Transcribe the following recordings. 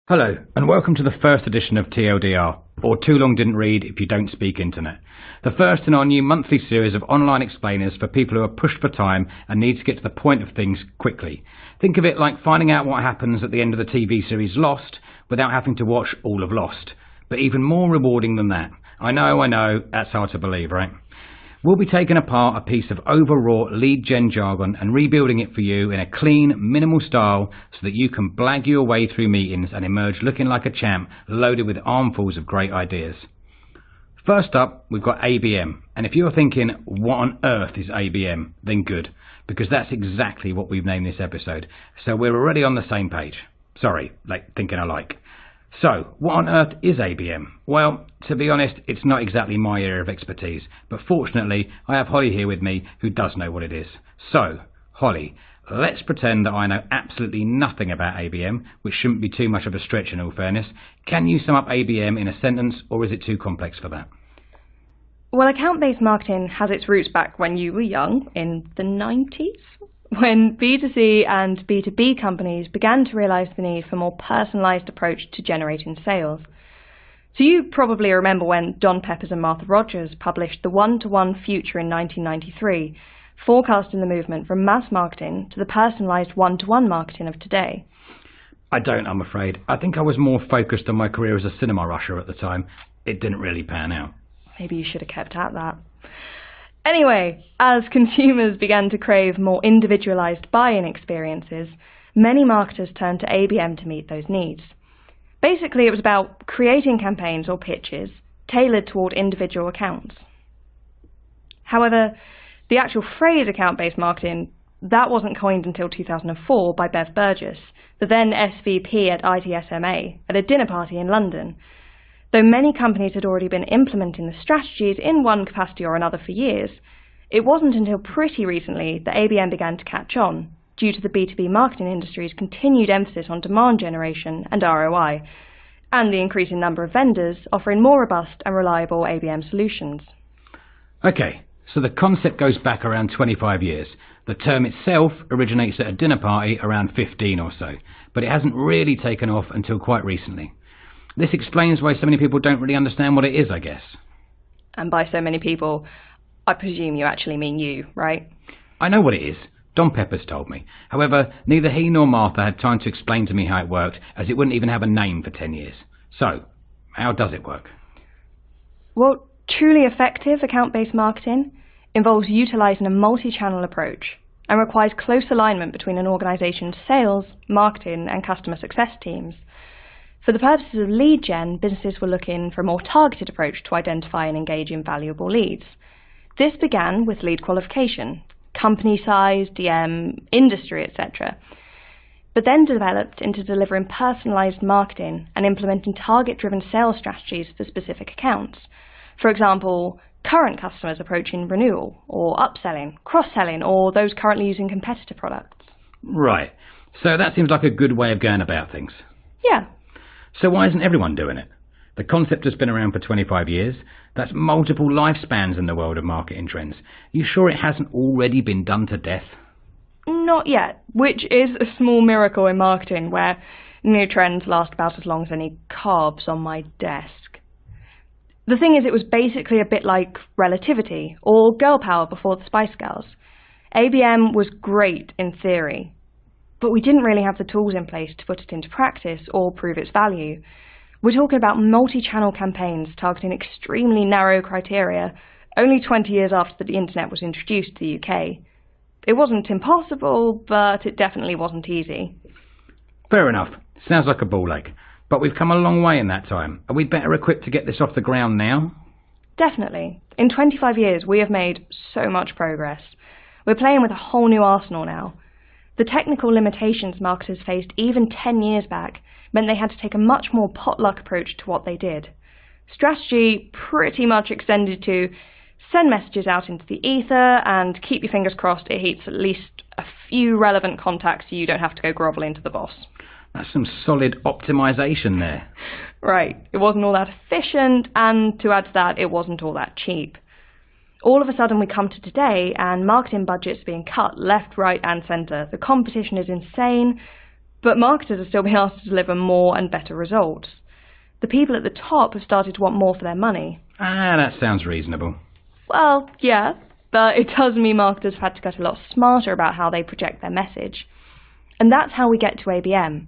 Hello, and welcome to the first edition of TLDR, or Too Long Didn't Read If You Don't Speak Internet. The first in our new monthly series of online explainers for people who are pushed for time and need to get to the point of things quickly. Think of it like finding out what happens at the end of the TV series Lost without having to watch all of Lost. But even more rewarding than that. I know, that's hard to believe, right? We'll be taking apart a piece of overwrought lead gen jargon and rebuilding it for you in a clean, minimal style so that you can blag your way through meetings and emerge looking like a champ loaded with armfuls of great ideas. First up, we've got ABM. And if you're thinking, what on earth is ABM? Then good, because that's exactly what we've named this episode. So we're already on the same page. Sorry, thinking alike. So, what on earth is ABM? Well, to be honest, it's not exactly my area of expertise, but fortunately, I have Holly here with me who does know what it is. So, Holly, let's pretend that I know absolutely nothing about ABM, which shouldn't be too much of a stretch in all fairness. Can you sum up ABM in a sentence, or is it too complex for that? Well, account-based marketing has its roots back when you were young, in the 90s, when B2C and B2B companies began to realise the need for a more personalised approach to generating sales. So you probably remember when Don Peppers and Martha Rogers published The One-to-One Future in 1993, forecasting the movement from mass marketing to the personalised one-to-one marketing of today. I don't, I'm afraid. I think I was more focused on my career as a cinema rusher at the time. It didn't really pan out. Maybe you should have kept at that. Anyway, as consumers began to crave more individualised buy-in experiences, many marketers turned to ABM to meet those needs. Basically, it was about creating campaigns or pitches tailored toward individual accounts. However, the actual phrase account-based marketing, that wasn't coined until 2004 by Bev Burgess, the then SVP at ITSMA, at a dinner party in London. Though many companies had already been implementing the strategies in one capacity or another for years, it wasn't until pretty recently that ABM began to catch on, due to the B2B marketing industry's continued emphasis on demand generation and ROI, and the increasing number of vendors offering more robust and reliable ABM solutions. Okay, so the concept goes back around 25 years. The term itself originates at a dinner party around 15 or so, but it hasn't really taken off until quite recently. This explains why so many people don't really understand what it is, I guess. And by so many people, I presume you actually mean you, right? I know what it is. Don Peppers told me. However, neither he nor Martha had time to explain to me how it worked, as it wouldn't even have a name for 10 years. So, how does it work? Well, truly effective account-based marketing involves utilising a multi-channel approach and requires close alignment between an organisation's sales, marketing and customer success teams. For the purposes of lead gen, businesses were looking for a more targeted approach to identify and engage in valuable leads. This began with lead qualification, company size, DM, industry, etc., but then developed into delivering personalised marketing and implementing target-driven sales strategies for specific accounts. For example, current customers approaching renewal, or upselling, cross-selling, or those currently using competitor products. Right. So that seems like a good way of going about things. Yeah. So why isn't everyone doing it? The concept has been around for 25 years. That's multiple lifespans in the world of marketing trends. Are you sure it hasn't already been done to death? Not yet, which is a small miracle in marketing where new trends last about as long as any carbs on my desk. The thing is, it was basically a bit like Relativity or Girl Power before the Spice Girls. ABM was great in theory, but we didn't really have the tools in place to put it into practice or prove its value. We're talking about multi-channel campaigns targeting extremely narrow criteria only 20 years after the internet was introduced to the UK. It wasn't impossible, but it definitely wasn't easy. Fair enough. Sounds like a ball ache. But we've come a long way in that time. Are we better equipped to get this off the ground now? Definitely. In 25 years, we have made so much progress. We're playing with a whole new arsenal now. The technical limitations marketers faced even 10 years back meant they had to take a much more potluck approach to what they did. Strategy pretty much extended to send messages out into the ether and keep your fingers crossed it hits at least a few relevant contacts so you don't have to go grovel into the boss. That's some solid optimization there. Right. It wasn't all that efficient, and to add to that, it wasn't all that cheap. All of a sudden we come to today and marketing budgets being cut left, right and centre. The competition is insane, But marketers are still being asked to deliver more and better results. The people at the top have started to want more for their money. That sounds reasonable. Well, yeah, but it does mean marketers have had to get a lot smarter about how they project their message. And that's how we get to ABM.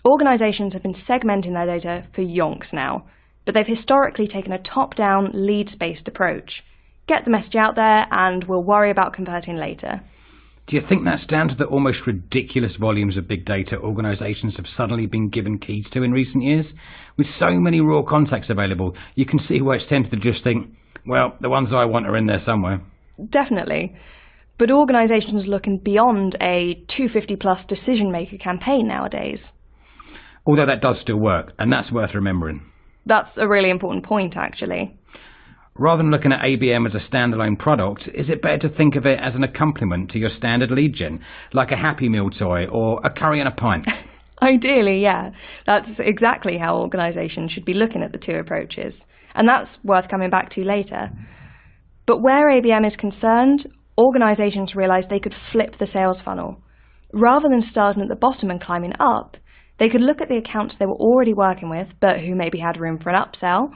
Organisations have been segmenting their data for yonks now, but they've historically taken a top-down, leads-based approach. Get the message out there and we'll worry about converting later. Do you think that's down to the almost ridiculous volumes of big data organisations have suddenly been given keys to in recent years? With so many raw contacts available, you can see why it's tempted to just think, well, the ones I want are in there somewhere. Definitely. But organisations are looking beyond a 250-plus decision-maker campaign nowadays. Although that does still work, and that's worth remembering. That's a really important point, actually. Rather than looking at ABM as a standalone product, is it better to think of it as an accompaniment to your standard lead gen, like a Happy Meal toy or a curry and a pint? Ideally, yeah. That's exactly how organisations should be looking at the two approaches. And that's worth coming back to later. But where ABM is concerned, organisations realise they could flip the sales funnel. Rather than starting at the bottom and climbing up, they could look at the accounts they were already working with, but who maybe had room for an upsell,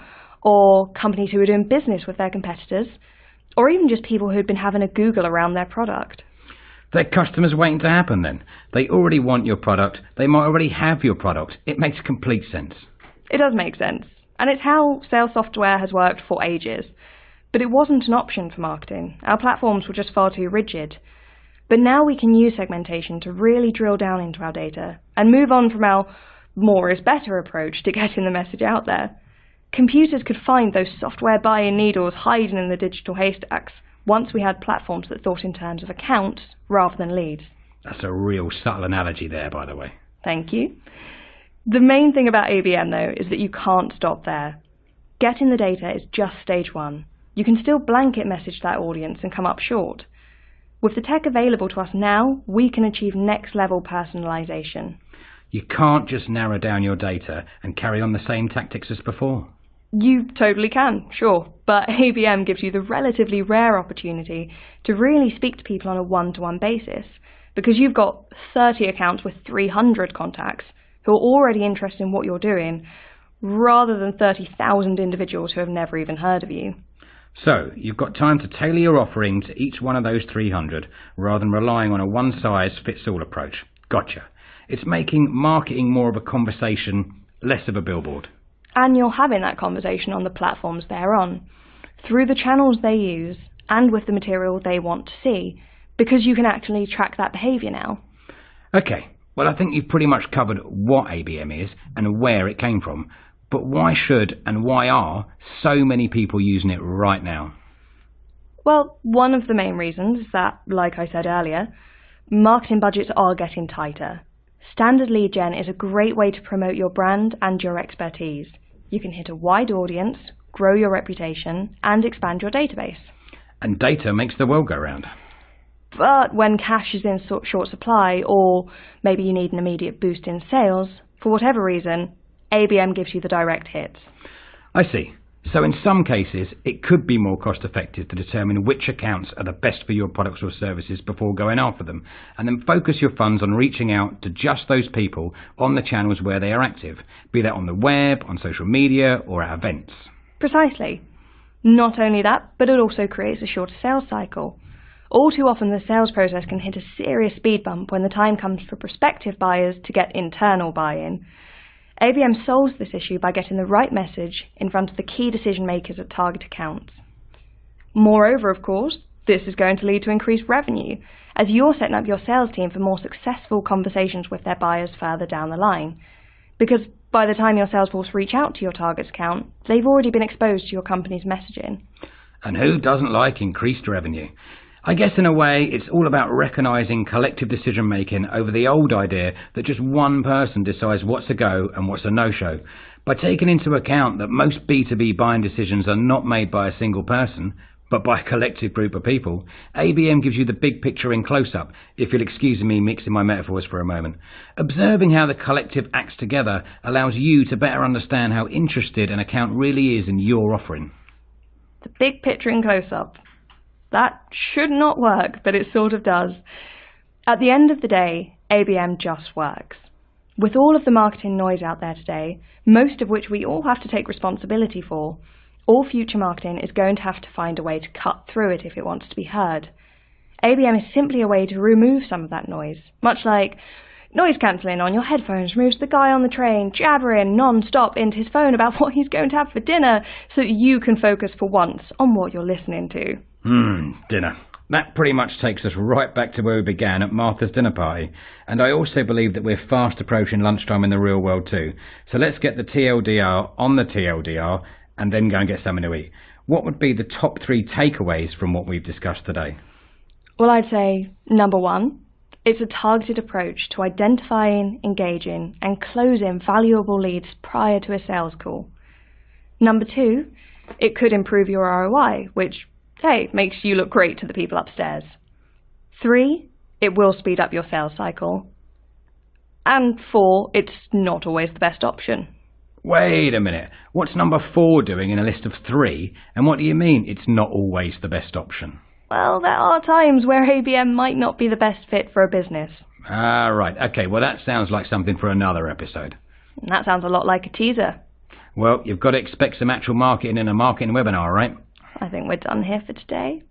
or companies who were doing business with their competitors, or even just people who'd been having a Google around their product. Their customers waiting to happen then. They already want your product. They might already have your product. It makes complete sense. It does make sense. And it's how sales software has worked for ages. But it wasn't an option for marketing. Our platforms were just far too rigid. But now we can use segmentation to really drill down into our data and move on from our more is better approach to getting the message out there. Computers could find those software buy-in needles hiding in the digital haystacks once we had platforms that thought in terms of accounts rather than leads. That's a real subtle analogy there, by the way. Thank you. The main thing about ABM, though, is that you can't stop there. Getting the data is just stage one. You can still blanket message that audience and come up short. With the tech available to us now, we can achieve next-level personalization. You can't just narrow down your data and carry on the same tactics as before. You totally can, sure, but ABM gives you the relatively rare opportunity to really speak to people on a one-to-one basis, because you've got 30 accounts with 300 contacts who are already interested in what you're doing, rather than 30,000 individuals who have never even heard of you. So, you've got time to tailor your offering to each one of those 300, rather than relying on a one-size-fits-all approach. Gotcha. It's making marketing more of a conversation, less of a billboard. And you're having that conversation on the platforms they're on, through the channels they use, and with the material they want to see, because you can actually track that behaviour now. Okay, well, I think you've pretty much covered what ABM is and where it came from. But why should and why are so many people using it right now? Well, one of the main reasons is that, like I said earlier, marketing budgets are getting tighter. Standard lead gen is a great way to promote your brand and your expertise. You can hit a wide audience, grow your reputation, and expand your database. And data makes the world go round. But when cash is in short supply, or maybe you need an immediate boost in sales, for whatever reason, ABM gives you the direct hits. I see. So in some cases, it could be more cost effective to determine which accounts are the best for your products or services before going after them, and then focus your funds on reaching out to just those people on the channels where they are active, be that on the web, on social media, or at events. Precisely. Not only that, but it also creates a shorter sales cycle. All too often the sales process can hit a serious speed bump when the time comes for prospective buyers to get internal buy-in. ABM solves this issue by getting the right message in front of the key decision makers at target accounts. Moreover, of course, this is going to lead to increased revenue, as you're setting up your sales team for more successful conversations with their buyers further down the line. Because by the time your sales force reach out to your target account, they've already been exposed to your company's messaging. And who doesn't like increased revenue? I guess in a way it's all about recognising collective decision making over the old idea that just one person decides what's a go and what's a no-show. By taking into account that most B2B buying decisions are not made by a single person, but by a collective group of people, ABM gives you the big picture in close-up, if you'll excuse me mixing my metaphors for a moment. Observing how the collective acts together allows you to better understand how interested an account really is in your offering. The big picture in close-up. That should not work, but it sort of does. At the end of the day, ABM just works. With all of the marketing noise out there today, most of which we all have to take responsibility for, all future marketing is going to have to find a way to cut through it if it wants to be heard. ABM is simply a way to remove some of that noise, much like noise cancelling on your headphones removes the guy on the train jabbering non-stop into his phone about what he's going to have for dinner so that you can focus for once on what you're listening to. Dinner. That pretty much takes us right back to where we began at Martha's dinner party. And I also believe that we're fast approaching lunchtime in the real world too. So let's get the TLDR on the TLDR and then go and get something to eat. What would be the top 3 takeaways from what we've discussed today? Well, I'd say, number 1, it's a targeted approach to identifying, engaging, and closing valuable leads prior to a sales call. Number 2, it could improve your ROI, which, hey, makes you look great to the people upstairs. 3, it will speed up your sales cycle. And 4, it's not always the best option. Wait a minute. What's number 4 doing in a list of 3? And what do you mean it's not always the best option? Well, there are times where ABM might not be the best fit for a business. Ah, right. Okay, well that sounds like something for another episode. And that sounds a lot like a teaser. Well, you've got to expect some actual marketing in a marketing webinar, right? I think we're done here for today.